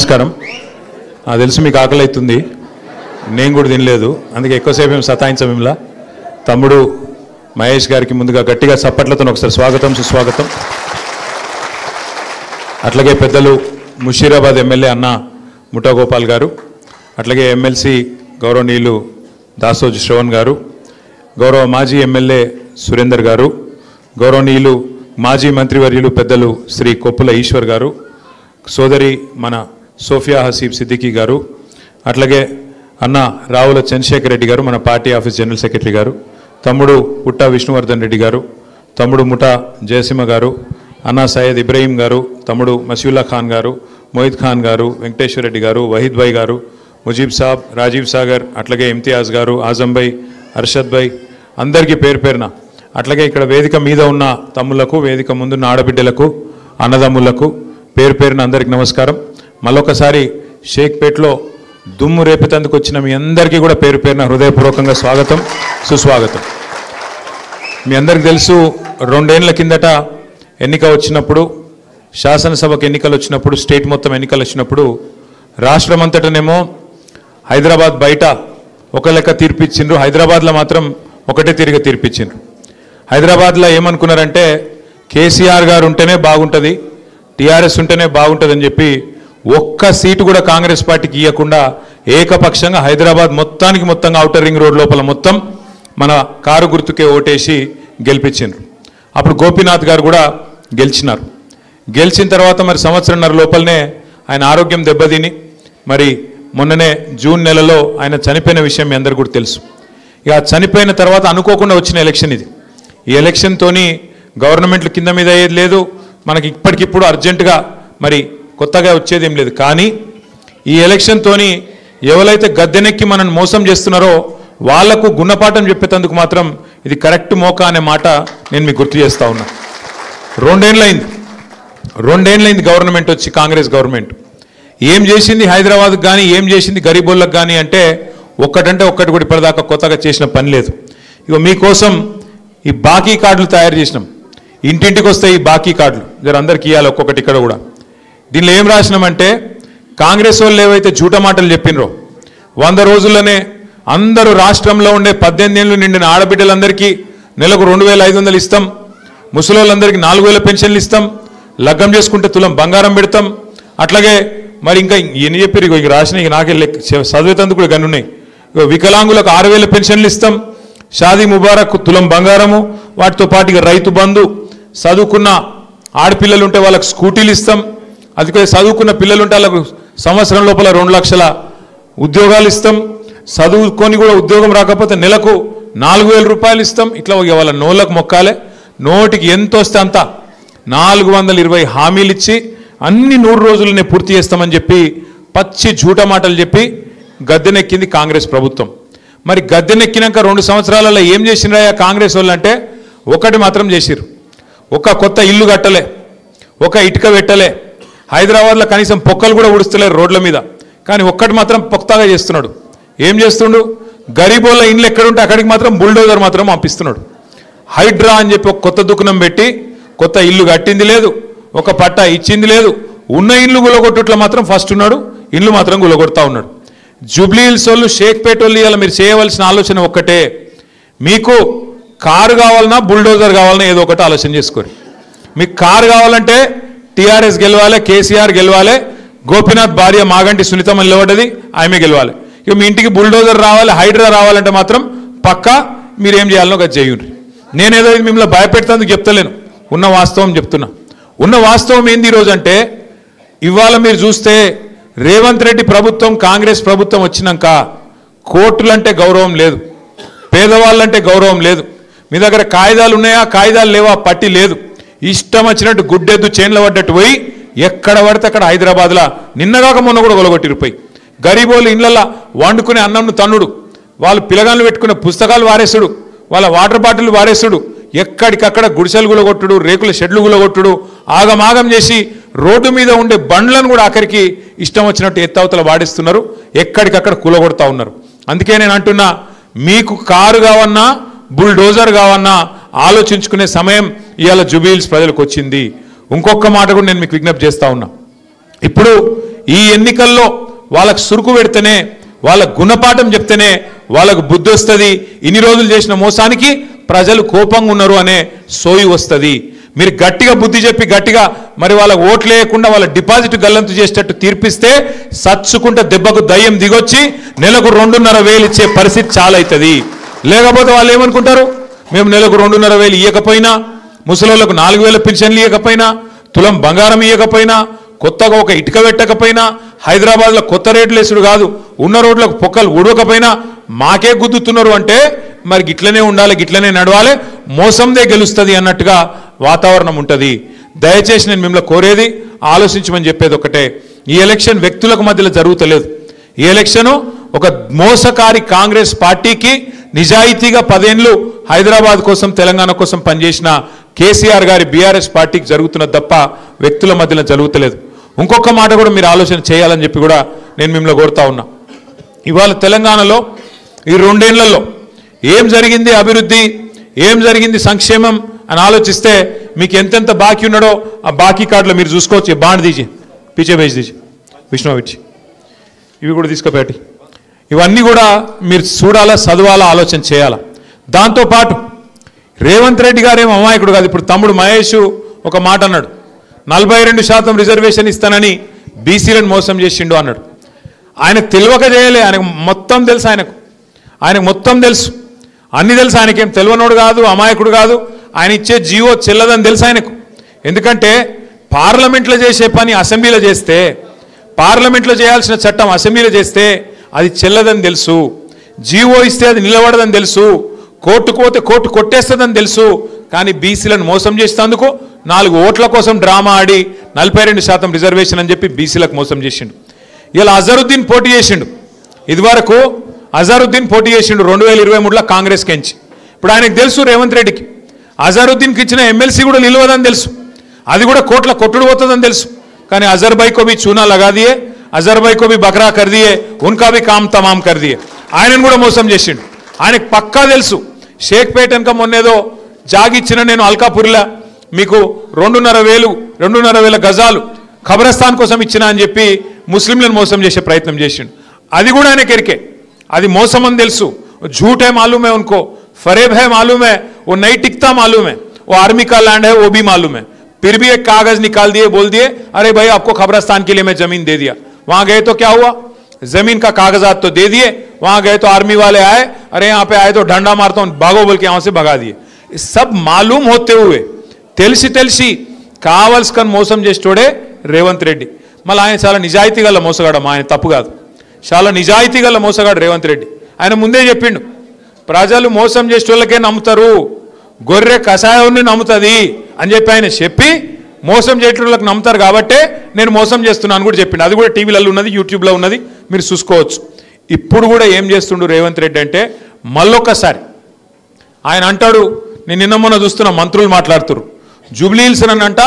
నమస్కారం. తెలుసు మీకు ఆకలి అవుతుంది, నేను కూడా తినలేదు, అందుకే ఎక్కువసేపు ఏం సతాయించమిలా. తమ్ముడు మహేష్ గారికి ముందుగా గట్టిగా చప్పట్లతో ఒకసారి స్వాగతం సుస్వాగతం. అట్లాగే పెద్దలు ముషీరాబాద్ ఎమ్మెల్యే అన్న ముఠాగోపాల్ గారు, అట్లాగే ఎమ్మెల్సీ గౌరవనీయులు దాసోజు శ్రవణ్ గారు, గౌరవ మాజీ ఎమ్మెల్యే సురేందర్ గారు, గౌరవనీయులు మాజీ మంత్రివర్యులు పెద్దలు శ్రీ కొప్పుల ఈశ్వర్ గారు, సోదరి మన సోఫియా హసీబ్ సిద్దికీ గారు, అట్లాగే అన్న రావుల చంద్రశేఖర్ రెడ్డి గారు మన పార్టీ ఆఫీస్ జనరల్ సెక్రటరీ గారు, తమ్ముడు పుట్టా విష్ణువర్ధన్ రెడ్డి గారు, తమ్ముడు ముఠా జయసింహ గారు, అన్న సయ్యద్ ఇబ్రహీం గారు, తమ్ముడు మసీవుల్లా ఖాన్ గారు, మొయిద్ ఖాన్ గారు, వెంకటేశ్వర రెడ్డి గారు, వహీద్ భాయ్ గారు, ముజీబ్ సాబ్, రాజీవ్ సాగర్, అట్లాగే ఇమ్తియాజ్ గారు, ఆజం భాయ్, అర్షద్ భాయ్, అందరికీ పేరు పేరున, అట్లాగే ఇక్కడ వేదిక మీద ఉన్న తమ్ముళ్లకు, వేదిక ముందున్న ఆడబిడ్డలకు, అన్నదమ్ములకు పేరు పేరున అందరికీ నమస్కారం. మళ్ళొకసారి షేక్పేట్లో దుమ్ము రేపేందుకు వచ్చిన మీ అందరికీ కూడా పేరు పేరున హృదయపూర్వకంగా స్వాగతం సుస్వాగతం. మీ అందరికీ తెలుసు, 2 ఏళ్ల కిందట ఎన్నిక వచ్చినప్పుడు, శాసనసభకు ఎన్నికలు వచ్చినప్పుడు, స్టేట్ మొత్తం ఎన్నికలు వచ్చినప్పుడు రాష్ట్రమంతటనేమో హైదరాబాద్ బయట ఒక లెక్క తీర్పిచ్చిండ్రు, హైదరాబాద్లో మాత్రం ఒకటే తిరిగి తీర్పిచ్చిండ్రు. హైదరాబాద్లో ఏమనుకున్నారంటే కేసీఆర్ గారు ఉంటేనే బాగుంటుంది, టీఆర్ఎస్ ఉంటేనే బాగుంటుందని చెప్పి ఒక్క సీటు కూడా కాంగ్రెస్ పార్టీకి ఇవ్వకుండా ఏకపక్షంగా హైదరాబాద్ మొత్తంగా ఔటర్ రింగ్ రోడ్ లోపల మొత్తం మన కారు గుర్తుకే ఓటేసి గెలిపించిండ్రు. అప్పుడు గోపీనాథ్ గారు కూడా గెలిచినారు. గెలిచిన తర్వాత మరి సంవత్సరంన్నర లోపలనే ఆయన ఆరోగ్యం దెబ్బతిని మరి మొన్ననే జూన్ నెలలో ఆయన చనిపోయిన విషయం మీ అందరికీ కూడా తెలుసు. ఇక చనిపోయిన తర్వాత అనుకోకుండా వచ్చిన ఎలక్షన్ ఇది. ఈ ఎలక్షన్తోని గవర్నమెంట్లు కింద మీద అయ్యేది లేదు, మనకి ఇప్పటికిప్పుడు అర్జెంటుగా మరి కొత్తగా వచ్చేది ఏం లేదు. కానీ ఈ ఎలక్షన్తోని ఎవరైతే గద్దెనెక్కి మనల్ని మోసం చేస్తున్నారో వాళ్లకు గుణపాఠం చెప్పేందుకు మాత్రం ఇది కరెక్ట్ మోకా అనే మాట నేను మీకు గుర్తు చేస్తా ఉన్నా. 2 ఏళ్ళైంది గవర్నమెంట్ వచ్చి, కాంగ్రెస్ గవర్నమెంట్ ఏం చేసింది హైదరాబాద్కి కానీ, ఏం చేసింది గరీబోళ్ళకి కానీ అంటే ఒక్కటంటే ఒక్కటి కూడా ఇప్పటిదాకా కొత్తగా చేసిన పని లేదు. ఇక మీకోసం ఈ బాకీ కార్డులు తయారు చేసినాం. ఇంటింటికి వస్తాయి ఈ బాకీ కార్డులు, జర అందరికి ఇవ్వాలి ఒక్కొక్కటి. ఇక్కడ కూడా దీనిలో ఏం రాసినామంటే కాంగ్రెస్ వాళ్ళు ఏవైతే జూట మాటలు చెప్పినరో 100 రోజుల్లోనే అందరూ రాష్ట్రంలో ఉండే 18 ఏళ్ళు నిండిన ఆడబిడ్డలందరికీ నెలకు 2500 ఇస్తాం, ముసలోళ్ళందరికీ 4000 పెన్షన్లు ఇస్తాం, లగ్గం చేసుకుంటే తులం బంగారం పెడతాం, అట్లాగే మరి ఇంకా ఎన్ని చెప్పారు ఇక రాసిన ఇక నాకే చదివేతందుకు కూడా గన్నున్నాయి. వికలాంగులకు 6000 పెన్షన్లు ఇస్తాం, షాదీ ముబారక్ తులం బంగారము, వాటితో పాటు ఇక రైతు బంధు, చదువుకున్న ఆడపిల్లలు ఉంటే వాళ్ళకు స్కూటీలు ఇస్తాం, అందుకే చదువుకున్న పిల్లలు ఉంటే వాళ్ళకు సంవత్సరం లోపల 2 లక్షల ఉద్యోగాలు ఇస్తాం, చదువుకొని కూడా ఉద్యోగం రాకపోతే నెలకు 4000 రూపాయలు ఇస్తాం. ఇట్లా వాళ్ళ నోళ్ళకు మొక్కాలే, నోటికి ఎంత వస్తే అంత 420 హామీలు ఇచ్చి అన్ని 100 రోజులనే పూర్తి చేస్తామని చెప్పి పచ్చి జూట మాటలు చెప్పి గద్దెనెక్కింది కాంగ్రెస్ ప్రభుత్వం. మరి గద్దెనెక్కినాక 2 సంవత్సరాలలో ఏం చేసినారా కాంగ్రెస్ వాళ్ళు అంటే ఒకటి మాత్రం చేసిరు. ఒక కొత్త ఇల్లు కట్టలే, ఒక ఇటుక పెట్టలే, హైదరాబాద్లో కనీసం పొక్కలు కూడా ఉడుస్తలేరు రోడ్ల మీద. కానీ ఒక్కటి మాత్రం పొక్తాగా చేస్తున్నాడు. ఏం చేస్తుండు, గరీబోళ్ళ ఇండ్లు ఎక్కడుంటే అక్కడికి మాత్రం బుల్డోజర్ మాత్రం పంపిస్తున్నాడు. హైడ్రా అని చెప్పి ఒక కొత్త దుకాణం పెట్టి కొత్త ఇల్లు కట్టింది లేదు, ఒక పట్టా ఇచ్చింది లేదు, ఉన్న ఇల్లు గులగొట్టుట్లో మాత్రం ఫస్ట్ ఉన్నాడు, ఇల్లు మాత్రం గులగొడతా ఉన్నాడు. జూబ్లీ హిల్స్ వాళ్ళు, షేక్పేట వాళ్ళు ఇవాళ మీరు చేయవలసిన ఆలోచన ఒక్కటే, మీకు కారు కావాలన్నా బుల్డోజర్ కావాలన్నా ఏదో ఒకటి ఆలోచన చేసుకోరు. మీకు కారు కావాలంటే టీఆర్ఎస్ గెలవాలి, కేసీఆర్ గెలవాలి, గోపీనాథ్ భార్య మాగంటి సునీతమ్మ నిలబడ్డది ఆమె గెలవాలి. ఇక మీ ఇంటికి బుల్డోజర్ రావాలి, హైడ్రా రావాలంటే మాత్రం పక్కా మీరేం చేయాలనో అది చేయండి. నేనేదో ఇది మిమ్మల్ని భయపెడతానికి చెప్తలేను, ఉన్న వాస్తవం చెప్తున్నా. ఉన్న వాస్తవం ఏంది ఈరోజు అంటే ఇవాళ మీరు చూస్తే రేవంత్ రెడ్డి ప్రభుత్వం, కాంగ్రెస్ ప్రభుత్వం వచ్చినాక కోర్టులంటే గౌరవం లేదు, పేదవాళ్ళంటే గౌరవం లేదు, మీ దగ్గర కాయిదాలు ఉన్నాయా కాయిదాలు లేవా పట్టి లేదు, ఇష్టం వచ్చినట్టు గుడ్డెద్దు చేన్ల పడ్డట్టు పోయి ఎక్కడ పడితే అక్కడ హైదరాబాద్లో నిన్నగాక మొన్న కూడా గొలగొట్టిరిపోయి గరీబోళ్ళు ఇళ్ళల్లో వండుకునే అన్నంను తన్నుడు, వాళ్ళు పిల్లగాళ్ళు పెట్టుకునే పుస్తకాలు వారేసుడు, వాళ్ళ వాటర్ బాటిల్ వారేసుడు, ఎక్కడికక్కడ గుడిసెలు గులగొట్టుడు, రేకుల షెడ్లు గులగొట్టుడు, ఆగమాగం చేసి రోడ్డు మీద ఉండే బండ్లను కూడా ఆఖరికి ఇష్టం వచ్చినట్టు ఎత్తవతల వాడిస్తున్నారు, ఎక్కడికక్కడ కూలగొడతా ఉన్నారు. అందుకే నేను అంటున్నా, మీకు కారు కావన్నా బుల్డోజర్ కావన్నా ఆలోచించుకునే సమయం ఇవాళ జూబ్లీ హిల్స్ ప్రజలకు వచ్చింది. ఇంకొక మాట కూడా నేను మీకు విజ్ఞప్తి చేస్తా ఉన్నా. ఇప్పుడు ఈ ఎన్నికల్లో వాళ్ళకు సురుకు పెడితేనే, వాళ్ళకు గుణపాఠం చెప్తేనే వాళ్ళకు బుద్ధి వస్తుంది. ఇన్ని రోజులు చేసిన మోసానికి ప్రజలు కోపంగా ఉన్నారు అనే సోయి వస్తుంది. మీరు గట్టిగా బుద్ధి చెప్పి గట్టిగా మరి వాళ్ళకు ఓట్లు వేయకుండా వాళ్ళ డిపాజిట్ గల్లంతు చేసేటట్టు తీర్పిస్తే సచ్చుకుంటే దెబ్బకు దయ్యం దిగొచ్చి నెలకు 2,500 ఇచ్చే పరిస్థితి చాలా అవుతుంది. లేకపోతే వాళ్ళు ఏమనుకుంటారు, మేము నెలకు 2,500 ఇవ్వకపోయినా, ముసలోళ్ళకు 4,000 పెన్షన్లు ఇవ్వకపోయినా, తులం బంగారం ఇవ్వకపోయినా, కొత్తగా ఒక ఇటుక పెట్టకపోయినా, హైదరాబాద్లో కొత్త రేట్లు వేసుడు కాదు, ఉన్న రోడ్లకు పొక్కలు ఉడవకపోయినా మాకే గుద్దుతున్నారు అంటే మరి గిట్లనే ఉండాలి, గిట్లనే నడవాలి, మోసందే గెలుస్తుంది అన్నట్టుగా వాతావరణం ఉంటుంది. దయచేసి నేను మిమ్మల్ని కోరేది ఆలోచించమని చెప్పేది ఒకటే, ఈ ఎలక్షన్ వ్యక్తులకు మధ్యలో జరుగుతలేదు. ఈ ఎలక్షను ఒక మోసకారి కాంగ్రెస్ పార్టీకి నిజాయితీగా 10 ఏళ్ళు హైదరాబాద్ కోసం తెలంగాణ కోసం పనిచేసిన కేసీఆర్ గారి బీఆర్ఎస్ పార్టీకి జరుగుతున్నది తప్ప వ్యక్తుల మధ్యలో జరుగుతలేదు. ఇంకొక మాట కూడా మీరు ఆలోచన చేయాలని చెప్పి కూడా నేను మిమ్మల్ని కోరుతా ఉన్నా. ఇవాళ తెలంగాణలో ఈ 2 ఏళ్లలో ఏం జరిగింది అభివృద్ధి, ఏం జరిగింది సంక్షేమం అని ఆలోచిస్తే మీకు ఎంతెంత బాకీ ఉన్నాడో ఆ బాకీ కార్డులో మీరు చూసుకోవచ్చు. బాండ్ దీజీ పీచే బేజ్ దీజీ విష్ణువిచ్చి ఇవి కూడా తీసుకుపెట్టి ఇవన్నీ కూడా మీరు చూడాలా, చదవాలా, ఆలోచన చేయాలా. దాంతోపాటు రేవంత్ రెడ్డి గారేమో అమాయకుడు కాదు. ఇప్పుడు తమ్ముడు మహేష్ ఒక మాట అన్నాడు, 42% రిజర్వేషన్ ఇస్తానని బీసీలను మోసం చేసిండు అన్నాడు. ఆయనకు తెలియక చేయలే, ఆయనకు మొత్తం తెలుసు, ఆయనకు మొత్తం తెలుసు, అన్ని తెలుసు. ఆయనకేం తెలియనోడు కాదు, అమాయకుడు కాదు. ఆయన ఇచ్చే జీవో చెల్లదని తెలుసు ఆయనకు. ఎందుకంటే పార్లమెంట్లో చేసే పని అసెంబ్లీలో చేస్తే, పార్లమెంట్లో చేయాల్సిన చట్టం అసెంబ్లీలో చేస్తే అది చెల్లదని తెలుసు. జీవో ఇస్తే అది నిలబడదని తెలుసు. కోర్టుకు పోతే కోర్టు కొట్టేస్తుందని తెలుసు. కానీ బీసీలను మోసం చేసేందుకు 4 ఓట్ల కోసం డ్రామా ఆడి 42% రిజర్వేషన్ అని చెప్పి బీసీలకు మోసం చేసిండు. ఇలా అజరుద్దీన్ పోటీ చేసిండు. ఇదివరకు అజరుద్దీన్ పోటీ చేసిండు 2023లో కాంగ్రెస్కి ఎంచి. ఇప్పుడు ఆయనకు తెలుసు రేవంత్ రెడ్డికి అజరుద్దీన్కి ఇచ్చిన ఎమ్మెల్సీ కూడా నిలవదని తెలుసు, అది కూడా కోట్ల కొట్టుడు పోతుందని తెలుసు. కానీ అజర్ భాయ్ को भी चूना लगा दिए, अजहर भाई को भी बकरा कर दिए, उनका भी काम तमाम कर दिए. ఆయనను కూడా మోసం చేసిండు. ఆయనకు పక్కా తెలుసు షేక్పేట వెనక మొన్నేదో జాగిచ్చిన నేను అల్కాపురిలా మీకు 2,500 గజాలు ఖబరస్థాన్ కోసం ఇచ్చిన అని చెప్పి ముస్లింలను మోసం చేసే ప్రయత్నం చేసిండు. అది కూడా ఆయనకి ఎరికే, అది మోసం అని తెలుసు. झूठ है मालूम है उनको, फरेब है मालूम है, वो नहीं टिकता मालूम है, वो आर्मी का लैंड है वो भी मालूम है. फिर भी एक कागज निकाल दिए, बोल दिए अरे भाई आपको खबरस्तान के लिए मैं जमीन दे दिया. वहां गए तो क्या हुआ, जमीन का कागजात तो दे दिए, वहां गए तो आर्मी वाले आए, अरे यहाँ पे आए तो डंडा मारता हूं भागो बोल के यहां से भगा दिए. सब मालूम होते हुए తెలిసి కావలసుకొని మోసం చేసేటోడే రేవంత్ రెడ్డి. మళ్ళీ ఆయన చాలా నిజాయితీ గల మోసగాడు, ఆయన తప్పు కాదు, చాలా నిజాయితీ గల మోసగాడు రేవంత్ రెడ్డి. ఆయన ముందే చెప్పిండు, ప్రజలు మోసం చేసేటోళ్ళకే నమ్ముతారు, గొర్రె కషాయాన్ని నమ్ముతుంది అని చెప్పి ఆయన చెప్పి మోసం చేసేటోళ్ళకి నమ్ముతారు కాబట్టే నేను మోసం చేస్తున్నాను కూడా చెప్పిండు. అది కూడా టీవీలలో ఉన్నది, యూట్యూబ్లో ఉన్నది, మీరు చూసుకోవచ్చు. ఇప్పుడు కూడా ఏం చేస్తుండు రేవంత్ రెడ్డి అంటే మళ్ళొక్కసారి ఆయన అంటాడు, నేను నిన్న మొన్న చూస్తున్న మంత్రులు మాట్లాడుతున్నారు, జూబ్లీ హిల్స్ అంట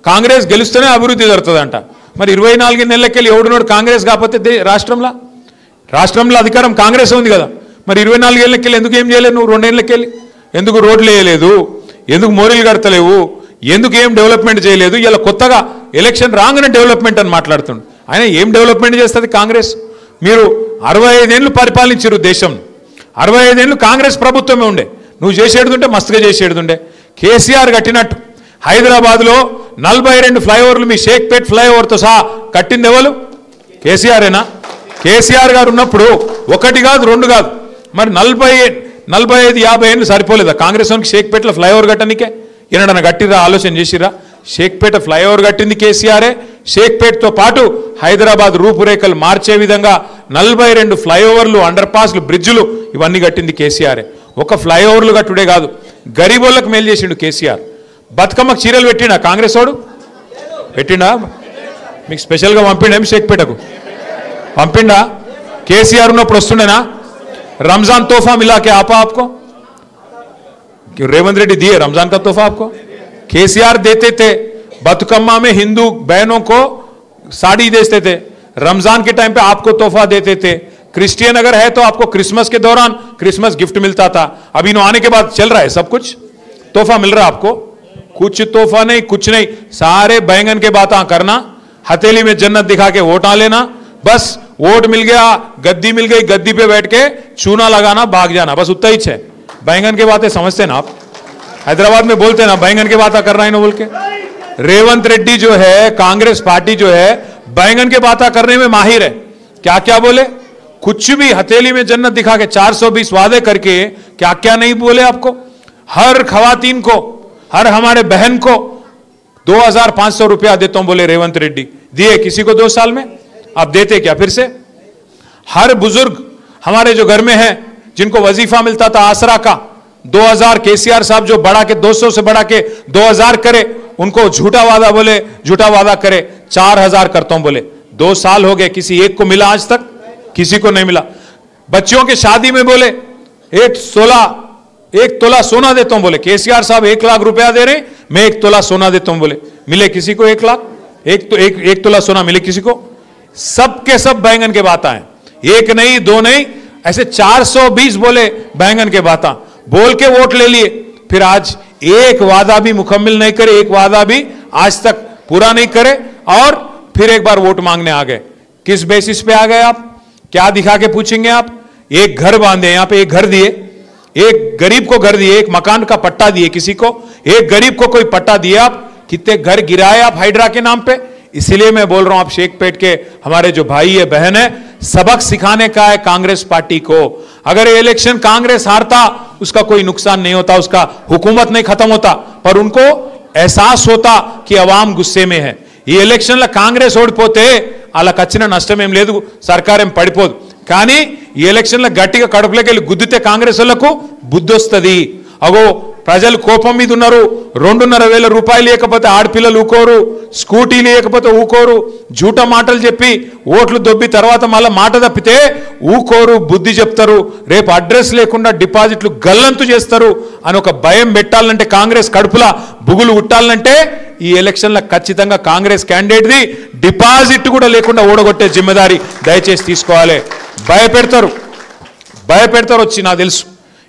కాంగ్రెస్ గెలుస్తూనే అభివృద్ధి జరుగుతుందంట. మరి 24 నెలలకెళ్ళి ఎవడునోడు కాంగ్రెస్ కాకపోతే రాష్ట్రంలో అధికారం కాంగ్రెస్ ఉంది కదా, మరి 24 ఏళ్ళకెళ్ళి ఎందుకు ఏం చేయలేదు నువ్వు? 2 ఏళ్ళకెళ్ళి ఎందుకు రోడ్లు వేయలేదు, ఎందుకు మోరీలు కడతలేవు, ఎందుకు ఏం డెవలప్మెంట్ చేయలేదు? ఇలా కొత్తగా ఎలక్షన్ రాగానే డెవలప్మెంట్ అని మాట్లాడుతుండు. ఆయన ఏం డెవలప్మెంట్ చేస్తుంది కాంగ్రెస్? మీరు 65 ఏళ్ళు పరిపాలించారు దేశం, 65 ఏళ్ళు కాంగ్రెస్ ప్రభుత్వమే ఉండే, నువ్వు చేసేడుంటే మస్తుగా చేసేడుండే. కేసీఆర్ కట్టినట్టు హైదరాబాద్లో 42 ఫ్లైఓవర్లు మీ షేక్పేట్ ఫ్లైఓవర్తో సహా కట్టింది ఎవరు? కేసీఆరేనా? కేసీఆర్ గారు ఉన్నప్పుడు 1 కాదు 2 కాదు, మరి 45-50 ఏళ్ళు సరిపోలేదా కాంగ్రెస్ వానికి షేక్పేటలో ఫ్లైఓవర్ కట్టనికే? ఏనాడన్నా కట్టిరా? ఆలోచన చేసిరా? షేక్పేట ఫ్లైఓవర్ కట్టింది కేసీఆరే. షేక్పేట్తో పాటు హైదరాబాద్ రూపురేఖలు మార్చే విధంగా 42 ఫ్లైఓవర్లు, అండర్ పాస్లు, బ్రిడ్జులు ఇవన్నీ కట్టింది కేసీఆరే. ఒక ఫ్లైఓవర్లు కట్టుడే కాదు, గరీబోళ్ళకు మేలు చేసిండు కేసీఆర్. బతుకమ్మకు చీరలు పెట్టిండా కాంగ్రెస్ వాడు? పెట్టిండా? మీకు స్పెషల్గా పంపిండా షేక్పేటకు? పంపిండా? కేసీఆర్ ఉన్నప్పుడు వస్తుండేనా? रमजान तोहफा मिला के आपको? रेवंत रेड्डी दिए रमजान का तोहफा आपको? केसीआर देते थे, बतुकम्मा में हिंदू बहनों को साड़ी देते थे, रमजान के टाइम पे आपको तोहफा देते थे. क्रिश्चियन अगर है तो आपको क्रिसमस के दौरान क्रिसमस गिफ्ट मिलता था. अभी इन्हों आने के बाद चल रहा है सब कुछ, तोहफा मिल रहा है आपको? कुछ तोहफा नहीं, कुछ नहीं. सारे बैंगन के बातें करना, हथेली में जन्नत दिखा के वोट आ लेना, बस वोट मिल गया, गद्दी मिल गई, गद्दी पे बैठ के चूना लगाना, भाग जाना, बस उतना ही है। बैंगन की बातें समझते ना आप, हैदराबाद में बोलते ना बैंगन की बातें कर रहा है ना बोल के। रेवंत रेड्डी जो है, कांग्रेस पार्टी जो है, बैंगन की बातें करने में माहिर है। क्या क्या बोले, कुछ भी हथेली में जन्नत दिखा के 420 वादे करके क्या क्या नहीं बोले आपको। हर खवातीन को, हर हमारे बहन को 2500 रुपया देता हूं बोले रेवंत रेड्डी, दिए किसी को 2 साल में? आप देते क्या फिर से? हर बुजुर्ग हमारे जो घर में है, जिनको वजीफा मिलता था आसरा का 2000, केसीआर साहब जो बढ़ा के 200 से बढ़ा के 2000 करे, उनको झूठा वादा बोले, झूठा वादा करे 4000 करता हूं बोले। 2 साल हो गए, किसी एक को मिला आज तक? किसी को नहीं मिला। बच्चियों के शादी में बोले 1 तोला सोना देता हूं बोले, केसीआर साहब 1 लाख रुपया दे रहे, मैं 1 तोला सोना देता हूं बोले, मिले किसी को 1 लाख? एक तोला सोना मिले किसी को? सबके सब बैंगन के बात आए, एक नहीं दो नहीं, ऐसे 420 बोले बैंगन के बात बोल के वोट ले लिए। फिर आज एक वादा भी मुकम्मल नहीं करे, एक वादा भी आज तक पूरा नहीं करे, और फिर एक बार वोट मांगने आ गए। किस बेसिस पे आ गए आप? क्या दिखा के पूछेंगे आप? एक घर बांधे, यहां पे एक घर दिए, एक गरीब को घर दिए, एक मकान का पट्टा दिए किसी को, एक गरीब को कोई पट्टा दिए आप? कितने घर गिराए आप हाइड्रा के नाम पे? इसलिए मैं बोल रहा हूं, आप शेखपेट के हमारे जो भाई है बहन है, सबक सिखाने का है कांग्रेस पार्टी को। अगर ये इलेक्शन कांग्रेस हारता, उसका कोई नुकसान नहीं होता, उसका हुकूमत नहीं खत्म होता, पर उनको एहसास होता कि अवाम गुस्से में है। ఈ ఎలక్షన్ల కాంగ్రెస్ ఓడిపోతే వాళ్ళకి వచ్చిన నష్టం ఏం లేదు, సర్కారం పడిపోదు. కానీ ఈ ఎలక్షన్ల గట్టిగా కడుపులోకి వెళ్ళి గుద్దితే కాంగ్రెస్ వాళ్ళకు బుద్ధి వస్తుంది. అగో ప్రజలు కోపం మీద ఉన్నారు, 2,500 రూపాయలు లేకపోతే ఆడపిల్లలు ఊకోరు, స్కూటీ లేకపోతే ఊకోరు, జూట మాటలు చెప్పి ఓట్లు దొబ్బి తర్వాత మళ్ళీ మాట తప్పితే ఊకోరు, బుద్ధి చెప్తారు, రేపు అడ్రస్ లేకుండా డిపాజిట్లు గల్లంతు చేస్తారు అని ఒక భయం పెట్టాలంటే, కాంగ్రెస్ కడుపులా బుగులు ఉట్టాలంటే ఈ ఎలక్షన్ల ఖచ్చితంగా కాంగ్రెస్ క్యాండిడేట్ది డిపాజిట్ కూడా లేకుండా ఓడగొట్టే జిమ్మేదారి దయచేసి తీసుకోవాలి. భయపెడతారు వచ్చి, నాకు తెలుసు.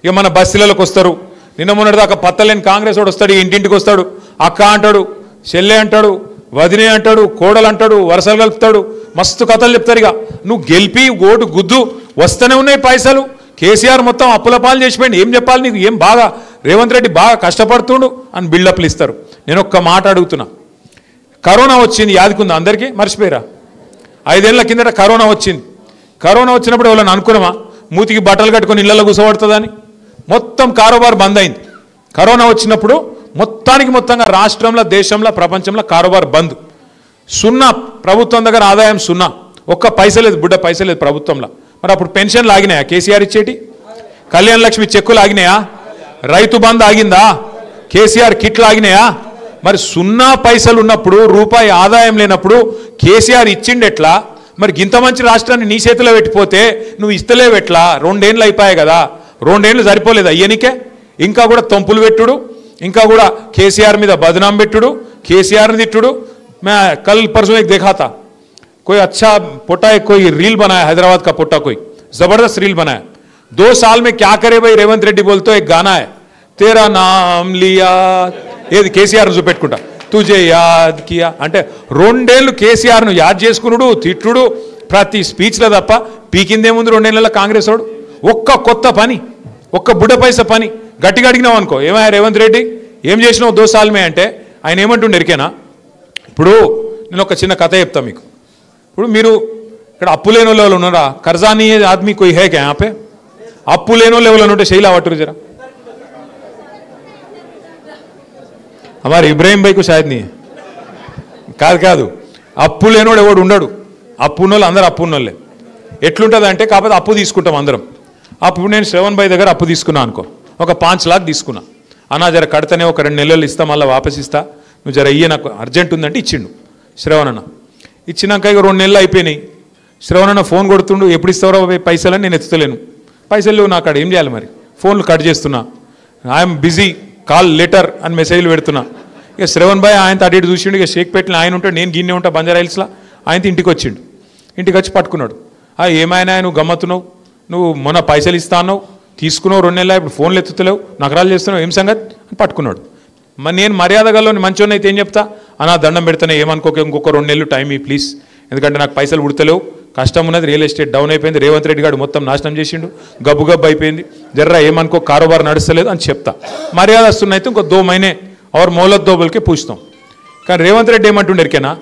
ఇక మన బస్సులకు వస్తారు, నిన్న మొన్నటిదాకా పత్తలేని కాంగ్రెస్ వాడు వస్తాడు, ఇంటింటికి వస్తాడు, అక్క అంటాడు, చెల్లె అంటాడు, వదినే అంటాడు, కోడలు అంటాడు, వరసలు కలుపుతాడు, మస్తు కథలు చెప్తారు. ఇక నువ్వు గెలిపి ఓటు గుద్దు, వస్తూనే ఉన్నాయి పైసలు. కేసీఆర్ మొత్తం అప్పుల పాలు చేసిపోయింది, ఏం చెప్పాలి నీకు? ఏం బాగా రేవంత్ రెడ్డి బాగా కష్టపడుతుండు అని బిల్డప్లు ఇస్తారు. నేను ఒక్క మాట అడుగుతున్నా, కరోనా వచ్చింది యాదికుందా అందరికీ? మర్చిపోయారా? 5 ఏళ్ల కిందట కరోనా వచ్చింది. కరోనా వచ్చినప్పుడు ఎవరైనా అనుకున్నామా మూతికి బట్టలు కట్టుకొని ఇళ్లలో కూర్చోబడుతుందని? మొత్తం కారోబార్ బంద్ అయింది. కరోనా వచ్చినప్పుడు మొత్తంగా రాష్ట్రంలో, దేశంలో, ప్రపంచంలో కారోబార్ బంద్. సున్నా, ప్రభుత్వం దగ్గర ఆదాయం సున్నా, ఒక్క పైస లేదు, బుడ్డ పైస లేదు ప్రభుత్వంలో. మరి అప్పుడు పెన్షన్లు ఆగినాయా? కేసీఆర్ ఇచ్చేటి కళ్యాణ లక్ష్మి చెక్కులు ఆగినాయా? రైతు బంద్ ఆగిందా? కేసీఆర్ కిట్లు ఆగినాయా? మరి సున్నా పైసలు ఉన్నప్పుడు, రూపాయి ఆదాయం లేనప్పుడు కేసీఆర్ ఇచ్చిండెట్లా? మరి ఇంత మంచి రాష్ట్రాన్ని నీ చేతిలో పెట్టిపోతే నువ్వు ఇస్తలేవెట్లా? 2 ఏళ్ళు అయిపోయాయి కదా, 2 ఏళ్ళు సరిపోలేదు అయ్యనికే? ఇంకా కూడా తొంపులు పెట్టుడు, ఇంకా కూడా కేసీఆర్ మీద బదనాం పెట్టుడు, కేసీఆర్ని తిట్టుడు. मैं कल परसों एक देखा था, कोई अच्छा पोटा एक कोई रील बनाया, हैदराबाद का पोटा कोई जबरदस्त रील बनाया. 2 साल में क्या करे भाई रेवंत रेड्डी बोलते एक गाना है, तेरा नाम लिया, ये కేసీఆర్ చూపెట్టుకుంటా, तुझे याद किया అంటే 2 ఏళ్ళు కేసీఆర్ను యాద్ చేసుకున్నాడు, తిట్టుడు ప్రతి స్పీచ్లో తప్ప పీకిందేముంది 2 ఏళ్ళ కాంగ్రెస్ వాడు? ఒక్క కొత్త పని, ఒక్క బుడ్డ పైస పని గట్టిగా అడిగినావు అనుకో, ఏమయ్యా రేవంత్ రెడ్డి ఏం చేసినావు 2 साल में అంటే ఆయన ఏమంటుండే ఎరికేనా? ఇప్పుడు నేను ఒక చిన్న కథ చెప్తా మీకు. ఇప్పుడు మీరు ఇక్కడ అప్పు లేని వాళ్ళు ఉన్నారా? కర్జానీ ఆద్మీ కోయి హే క్యా యహాं पे? అప్పు లేని వాళ్ళు ఎవరైనా ఉంటే శైలా పట్టురు జరా. हमारे इब्राहिम भाई को शायद नहीं కాదు అప్పు లేనోడు ఎవడు ఉండడు. అప్పు ఉన్నోళ్ళు అందరూ అప్పు ఉన్నోళ్ళే. ఎట్లుంటుంది అంటే, కాకపోతే అప్పు తీసుకుంటాం అందరం. అప్పుడు నేను శ్రవణ్ భాయ్ దగ్గర అప్పు తీసుకున్నా అనుకో, ఒక 5 लाख తీసుకున్నా. అన్నా జర కడతనే ఒక 2 నెలలు ఇస్తా, మళ్ళీ వాపస్ ఇస్తా, నువ్వు జర అయ్యే నాకు అర్జెంట్ ఉందంటే ఇచ్చిండు శ్రవణ్ అన్న. ఇచ్చినాక ఇక 2 నెలలు అయిపోయినాయి. శ్రవణ్ అన్న ఫోన్ కొడుతుండు, ఎప్పుడు ఇస్తారో పైసలు అని నేను ఎత్తుతలేను. పైసలు లేవు నాకు, ఏం చేయాలి మరి? ఫోన్లు కట్ చేస్తున్నా, ఐఎమ్ బిజీ, కాల్ లెటర్ అని మెసేజ్లు పెడుతున్నా. ఇక శ్రవణ్ భాయ్ ఆయనతో అటు ఇటు చూసిండు. ఇక షేక్పేటలో ఆయన ఉంటాడు, నేను గిన్నె ఉంటా బంజారా హిల్స్లో. ఆయనతో ఇంటికి వచ్చిండు. ఇంటికి వచ్చి పట్టుకున్నాడు. ఏమైనా నువ్వు గమ్మత్తున్నావు, నువ్వు మొన్న పైసలు ఇస్తా అన్నావు, తీసుకున్నావు 2 నెలలు, ఇప్పుడు ఫోన్లు ఎత్తుతలేవు, నకరాలు చేస్తున్నావు, ఏం సంగతి అని పట్టుకున్నాడు. మరి నేను మర్యాద గల్లోని మంచోని అయితే ఏం చెప్తా, అన్నా దండం పెడితేనే ఏమనుకోక ఇంకొక 2 నెలలు టైం ఈ ప్లీజ్, ఎందుకంటే నాకు పైసలు ఉడతలేవు, కష్టం ఉన్నది, రియల్ ఎస్టేట్ డౌన్ అయిపోయింది, రేవంత్ రెడ్డి గారు మొత్తం నాశనం చేసిండు, గబ్బు గబ్బు అయిపోయింది, జర్రా ఏమనుకో కారోబార్ నడుస్తలేదు అని చెప్తా. మర్యాద వస్తున్నాయితే ఇంకో 2 మहीने और మౌలత్ దోబల్కే పూछతాం. కానీ రేవంత్ రెడ్డి ఏమంటుండేరికేనా,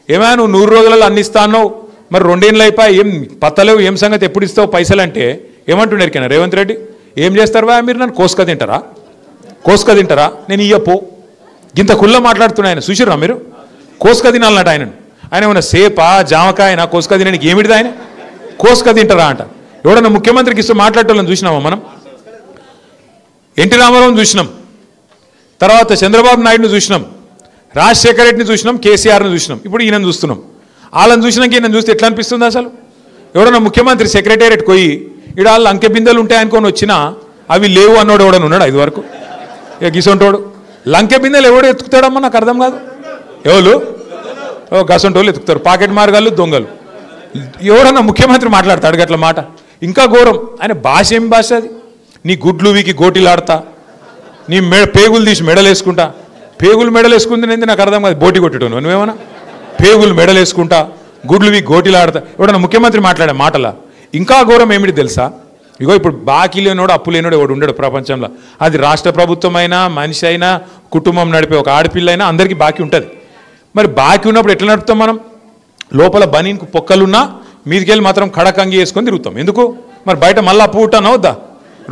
ఏమైనా నువ్వు 100 రోజులలో అన్ని ఇస్తాను, మరి 2 ఏళ్ళు అయిపోయి ఏం పత్తలేవు, ఏం సంగతి ఎప్పుడు ఇస్తావు పైసలు అంటే ఏమంటుండేరికేనా రేవంత్ రెడ్డి? ఏం చేస్తారు బా మీరు, నన్ను కోసుక తింటారా? నేను ఇయ్యపో ఇంత కుళ్ళ మాట్లాడుతున్నా ఆయన, చూసిర్రా మీరు? కోసుక తినాలన్నట్టు ఆయన ఏమన్నా సేపా జామకాయన కోసుక తినడానికి ఏమిటిది, ఆయన కోసుక తింటారా అంట. ఎవడన్నా ముఖ్యమంత్రికి ఇస్తూ మాట్లాడటం చూసినామా మనం? ఎన్టీ రామారావుని చూసినాం, తర్వాత చంద్రబాబు నాయుడుని చూసినాం, రాజశేఖర రెడ్డిని చూసినాం, కేసీఆర్ని చూసినాం, ఇప్పుడు ఈయనను చూస్తున్నాం. వాళ్ళని చూసినాక ఈయన చూస్తే ఎట్లా అనిపిస్తుంది అసలు? ఎవడన్నా ముఖ్యమంత్రి సెక్రటేరియట్ పోయి ఇక్కడ వాళ్ళు అంకె బిందెలు ఉంటాయనుకొని వచ్చినా అవి లేవు అన్నోడు ఎవడన్నా ఉన్నాడు ఇది వరకు? ఇక గిసొంటోడు లంకె బిందెలు ఎవడు ఎత్తుకుతాడమ్మా, నాకు అర్థం కాదు. ఎవరు గసంటోళ్ళు ఎత్తుకుతారు, పాకెట్ మార్గాలు, దొంగలు. ఎవడన్నా ముఖ్యమంత్రి మాట్లాడతాడు అట్లా మాట? ఇంకా ఘోరం. ఆయన భాష ఏం భాష అది? నీ గుడ్లు వీకి గోటీలాడతా, నీ పేగులు తీసి మెడలేసుకుంటా. పేగులు మెడలేసుకుంది నేను నాకు అర్థం కాదు, బోటి కొట్టేటోను నువ్వేమన్నా? పేగులు మెడలేసుకుంటా, గుడ్లు వీకి గోటీలాడతా, ఎవడన్నా ముఖ్యమంత్రి మాట్లాడే మాటలా? ఇంకా ఘోరం ఏమిటి తెలుసా? ఇగో ఇప్పుడు బాకీ లేనోడు అప్పు లేనోడు ఎవడు ఉండడు ప్రపంచంలో. అది రాష్ట్ర ప్రభుత్వం అయినా, మనిషి అయినా, కుటుంబం నడిపే ఒక ఆడపిల్ల అయినా అందరికీ బాకీ ఉంటుంది. మరి బాకీ ఉన్నప్పుడు ఎట్లా నడుపుతాం మనం? లోపల బనీన్కు పొక్కలున్నా మీదికెళ్ళి మాత్రం కడకంగి వేసుకొని తిరుగుతాం. ఎందుకు మరి? బయట మళ్ళీ అప్పు ఉంటానా వద్దా?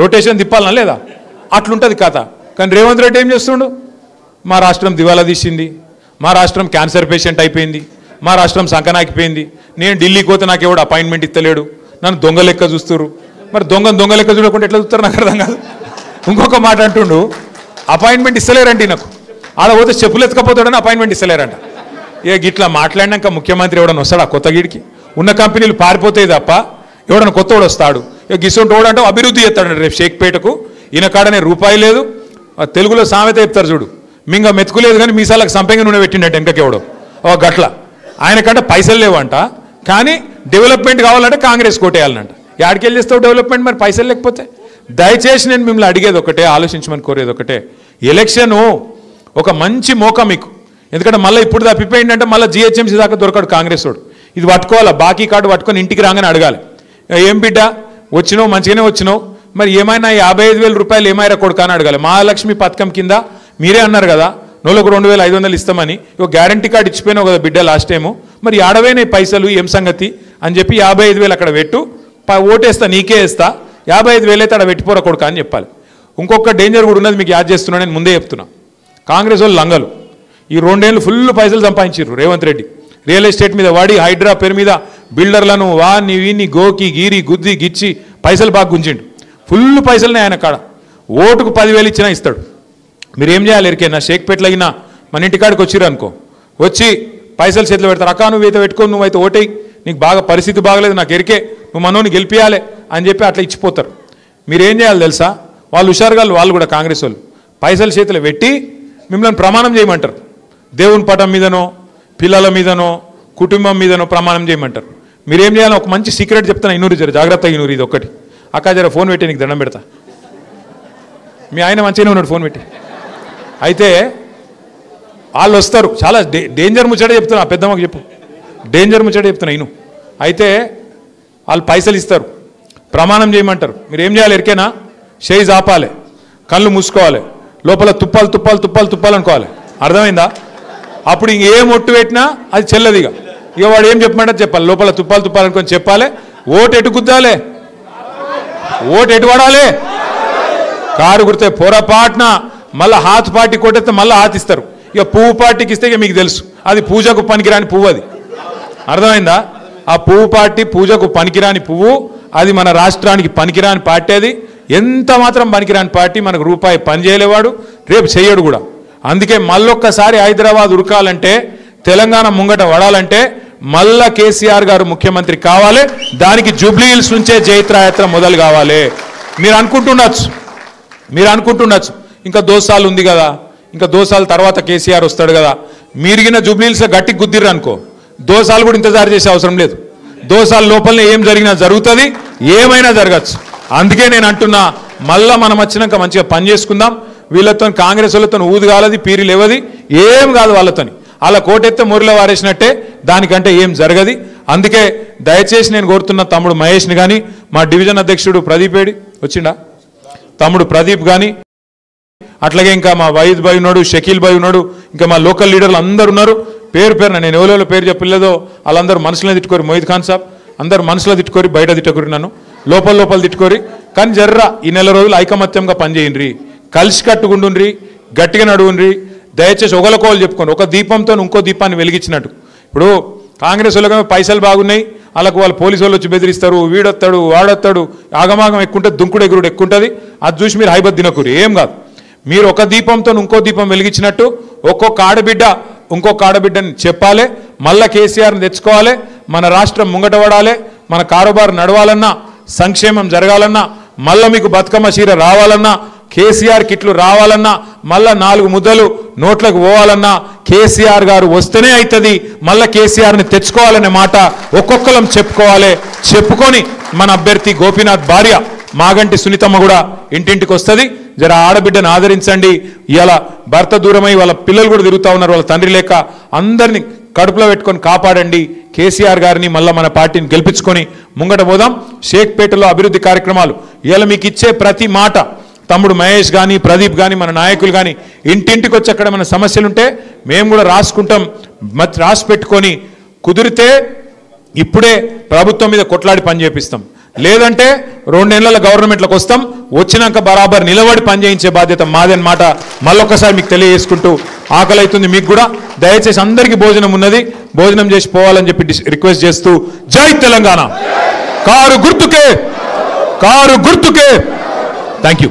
రొటేషన్ తిప్పాలనా లేదా? అట్లుంటుంది కథ. కానీ రేవంత్ రెడ్డి ఏం చేస్తుండు? మా రాష్ట్రం దివాలా తీసింది, మా రాష్ట్రం క్యాన్సర్ పేషెంట్ అయిపోయింది, మా రాష్ట్రం సంకనాకిపోయింది, నేను ఢిల్లీకి పోతే నాకు ఎవడు అపాయింట్మెంట్ ఇస్తలేడు, నన్ను దొంగ లెక్క చూస్తున్నారు. మరి దొంగ లెక్క చూడకుండా ఎట్లా చూస్తారు నాకు అర్థం కాదు. ఇంకొక మాట అంటుండు, అపాయింట్మెంట్ ఇస్తలేరండి నాకు, ఆడ పోతే చెప్పులు ఎత్తుకపోతాడని అపాయింట్మెంట్ ఇస్తలేరంట. ఇక గిట్లా మాట్లాడినాక ముఖ్యమంత్రి ఎవడన్నా వస్తాడా కొత్త గీడికి? ఉన్న కంపెనీలు పారిపోతాయి తప్ప ఎవడన్నా కొత్తవాడు వస్తాడు? ఇక గిసొంటి వాడు అంటే అభివృద్ధి చేస్తాడు. రేపు షేక్పేటకు ఈయన కాడనే రూపాయి లేదు. తెలుగులో సామెత చెప్తారు చూడు, మింగ మెతుకులేదు కానీ మీసాలకు సంపెంగ నూనె పెట్టిండట వెనకకెవడో ఓ గట్ల. ఆయనకంటే పైసలు లేవంట, కానీ డెవలప్మెంట్ కావాలంటే కాంగ్రెస్ కోటేయాలనంట. యాడికెళ్ళి చేస్తావు డెవలప్మెంట్ మరి పైసలు లేకపోతే? దయచేసి నేను మిమ్మల్ని అడిగేది ఒకటే, ఆలోచించమని కోరేది ఒకటే, ఎలక్షను ఒక మంచి మోకా మీకు. ఎందుకంటే మళ్ళీ ఇప్పుడు తప్పిపోయిందంటే మళ్ళీ జిహెచ్ఎంసీ దాకా దొరకడు కాంగ్రెస్ వాడు. ఇది పట్టుకోవాలా, బాకీ కార్డు పట్టుకొని ఇంటికి రాగానే అడగాలి, ఏం బిడ్డ వచ్చినావు, మంచిగానే వచ్చినావు, మరి ఏమైనా 55,000 రూపాయలు ఏమైనా కొడుకా అని అడగాలి. మహాలక్ష్మి పథకం కింద మీరే అన్నారు కదా నెలకు 2,500 ఇస్తామని, ఒక గ్యారంటీ కార్డు ఇచ్చిపోయినావు కదా బిడ్డ లాస్ట్ టైము, మరి ఆడవేనే పైసలు ఏం సంగతి అని చెప్పి 55,000 అక్కడ పెట్టు, ఓటేస్తా నీకే వేస్తా, 55,000 అయితే అక్కడ పెట్టిపోరా కొడుకా అని చెప్పాలి. ఇంకొక డేంజర్ కూడా ఉన్నది, మీకు యాడ్ చేస్తున్నా, నేను ముందే చెప్తున్నా. కాంగ్రెస్ వాళ్ళు లంగలు ఈ 2 ఏళ్ళు ఫుల్ పైసలు సంపాదించారు రేవంత్ రెడ్డి. రియల్ ఎస్టేట్ మీద వాడి, హైడ్రా పేరు మీద బిల్డర్లను వాని వీని గోకి గీరి గుద్ది గిచ్చి పైసలు బాగా గుంజిండు. ఫుల్ పైసలనే ఆయన కాడ. ఓటుకు 10,000 ఇచ్చినా ఇస్తాడు. మీరు ఏం చేయాలి ఎరికైనా? షేక్పేటలో అయినా మన ఇంటికాడికి వచ్చిర్రు అనుకో, వచ్చి పైసలు చేతిలో పెడతారు, అక్క నువ్వైతే పెట్టుకో, నువ్వైతే ఓటేయి, నీకు బాగా పరిస్థితి బాగలేదు, నాకు ఎరికే, నువ్వు మనోని గెలిపియాలి అని చెప్పి అట్లా ఇచ్చిపోతారు. మీరేం చేయాలి తెలుసా? వాళ్ళు హుషారుగాళ్ళు, వాళ్ళు కూడా కాంగ్రెస్ వాళ్ళు పైసలు చేతిలో పెట్టి మిమ్మల్ని ప్రమాణం చేయమంటారు. దేవుని పటం మీదనో, పిల్లల మీదనో, కుటుంబం మీదనో ప్రమాణం చేయమంటారు. మీరేం చేయాలి? ఒక మంచి సీక్రెట్ చెప్తాను, ఇన్నూరు జర జాగ్రత్తగా ఇన్నూరు. ఇది ఒక్కటి, అక్క జర ఫోన్ పెట్టి నీకు దండం పెడతా. మీ ఆయన మంచిగానే ఉన్నాడు ఫోన్ పెట్టి. అయితే వాళ్ళు వస్తారు, చాలా డేంజర్ ముచ్చట చెప్తున్నా, పెద్దమ్మకి చెప్పు, డేంజర్ ముచ్చట చెప్తున్నా ఇను. అయితే వాళ్ళు పైసలు ఇస్తారు, ప్రమాణం చేయమంటారు. మీరు ఏం చేయాలి ఎరికేనా? చేయి ఆపాలి, కళ్ళు మూసుకోవాలి, లోపల తుప్పాలు తుప్పాలు తుప్పాలు తుప్పాలు అనుకోవాలి. అర్థమైందా? అప్పుడు ఇంకేం ఒట్టు పెట్టినా అది చెల్లదిగా. ఇక వాడు ఏం చెప్పమంటే చెప్పాలి, లోపల తుప్పాలు తుప్పాలు అనుకొని చెప్పాలి. ఓటు ఎటు గుద్దాలి, ఓటు ఎటు పడాలి? కారు గుర్తే పొరపాటున మళ్ళీ హాత్ పార్టీ కొట్టేస్తే మళ్ళీ హాత్ ఇస్తారు. ఇక పువ్వు పార్టీకి ఇస్తే ఇక మీకు తెలుసు, అది పూజకు పనికిరాని పువ్వు. అది అర్థమైందా? ఆ పువ్వు పార్టీ పూజకు పనికిరాని పువ్వు, అది మన రాష్ట్రానికి పనికిరాని పార్టీ. అది ఎంత మాత్రం పనికిరాని పార్టీ, మనకు రూపాయి పని చేయలేవాడు, రేపు చేయడు కూడా. అందుకే మళ్ళొక్కసారి హైదరాబాద్ ఉరకాలంటే, తెలంగాణ ముంగట వడాలంటే మళ్ళా కేసీఆర్ గారు ముఖ్యమంత్రి కావాలి. దానికి జూబ్లీ హిల్స్ నుంచే జైత్రయాత్ర మొదలు కావాలి. మీరు అనుకుంటుండొచ్చు ఇంకా దోసాలు ఉంది కదా, ఇంకా దోసాల తర్వాత కేసీఆర్ వస్తాడు కదా. మీరిగిన జూబ్లీ హిల్స్లో గట్టికి గుద్దిర్రు అనుకో, దోసాలు కూడా ఇంతజారు చేసే అవసరం లేదు. దోసాల లోపలనే ఏం జరిగినా జరుగుతుంది, ఏమైనా జరగచ్చు. అందుకే నేను అంటున్నా, మళ్ళా మనం వచ్చినాక మంచిగా పని చేసుకుందాం. వీళ్ళతో కాంగ్రెస్ వాళ్ళతో ఊదు కాలది, పీరి లేవది, ఏం కాదు వాళ్ళతోని. అలా కోటెత్తే మురిలో వారేసినట్టే, దానికంటే ఏం జరగది. అందుకే దయచేసి నేను కోరుతున్న తమ్ముడు మహేష్ని కానీ, మా డివిజన్ అధ్యక్షుడు ప్రదీప్ ఏడి వచ్చిండా, తమ్ముడు ప్రదీప్ కానీ, అట్లాగే ఇంకా మా వైద్ భాయ్ ఉన్నాడు, షకీల్ భాయ్ ఉన్నాడు, ఇంకా మా లోకల్ లీడర్లు అందరు ఉన్నారు. పేరు పేరున నేను ఎవరెవరో పేరు చెప్పలేదో వాళ్ళందరూ మనసులో తిట్టుకోరు. మొయిద్ ఖాన్ సాబ్ అందరు మనసులో తిట్టుకోరి, బయట తిట్టుకోరి, నన్ను లోపల తిట్టుకోరి. కానీ జర్రా ఈ నెల రోజులు ఐకమత్యంగా పనిచేయండి, కలిసి కట్టుకుంటుండ్రి, గట్టిగా నడువుండ్రి. దయచేసి ఒకరికోలు చెప్పుకోండి. ఒక దీపంతో ఇంకో దీపాన్ని వెలిగించినట్టు. ఇప్పుడు కాంగ్రెస్ వాళ్ళకి పైసలు బాగున్నాయి, వాళ్ళకు వాళ్ళు పోలీసు వాళ్ళు వచ్చి బెదిరిస్తారు, వీడొస్తాడు వాడొస్తాడు, ఆగమాగం ఎక్కుంటుంది, దుంకుడు ఎగురుడు ఎక్కుంటుంది. అది చూసి మీరు హైబత్ తినకూరు, ఏం కాదు. మీరు ఒక దీపంతో ఇంకో దీపం వెలిగించినట్టు ఒక్కొక్క ఆడబిడ్డ ఇంకొక ఆడబిడ్డని చెప్పాలి. మళ్ళా కేసీఆర్ని తెచ్చుకోవాలి, మన రాష్ట్రం ముంగట పడాలి, మన కారోబారు నడవాలన్నా, సంక్షేమం జరగాలన్నా, మళ్ళా మీకు బతుకమ్మ చీర రావాలన్నా, కేసీఆర్ కిట్లు రావాలన్నా, మళ్ళా 4 ముద్దలు నోట్లకు పోవాలన్నా కేసీఆర్ గారు వస్తేనే అవుతుంది. మళ్ళా కేసీఆర్ని తెచ్చుకోవాలనే మాట ఒక్కొక్కరం చెప్పుకోవాలి. చెప్పుకొని మన అభ్యర్థి గోపీనాథ్ భార్య మాగంటి సునీతమ్మ కూడా ఇంటింటికి వస్తుంది. జర ఆడబిడ్డను ఆదరించండి. ఇలా భర్త దూరమై వాళ్ళ పిల్లలు కూడా తిరుగుతూ ఉన్నారు, వాళ్ళ తండ్రి లేక. అందరినీ కడుపులో పెట్టుకొని కాపాడండి. కేసీఆర్ గారిని మళ్ళీ మన పార్టీని గెలిపించుకొని ముంగట పోదాం. షేక్పేటలో అభివృద్ధి కార్యక్రమాలు ఇలా మీకు ఇచ్చే ప్రతి మాట తమ్ముడు మహేష్ కానీ, ప్రదీప్ కానీ, మన నాయకులు కానీ ఇంటింటికి వచ్చి అక్కడ మన సమస్యలుంటే మేము కూడా రాసుకుంటాం. రాసి పెట్టుకొని కుదిరితే ఇప్పుడే ప్రభుత్వం మీద కొట్లాడి పని చేపిస్తాం. లేదంటే 2 నెలల గవర్నమెంట్లోకి వస్తాం. వచ్చినాక బరాబర్ నిలబడి పనిచేయించే బాధ్యత మాదని మాట మళ్ళొక్కసారి మీకు తెలియజేసుకుంటూ, ఆకలి అవుతుంది మీకు కూడా. దయచేసి అందరికీ భోజనం ఉన్నది, భోజనం చేసి పోవాలని చెప్పి రిక్వెస్ట్ చేస్తూ, జై తెలంగాణ. కారు గుర్తుకే, కారు గుర్తుకే. Thank you.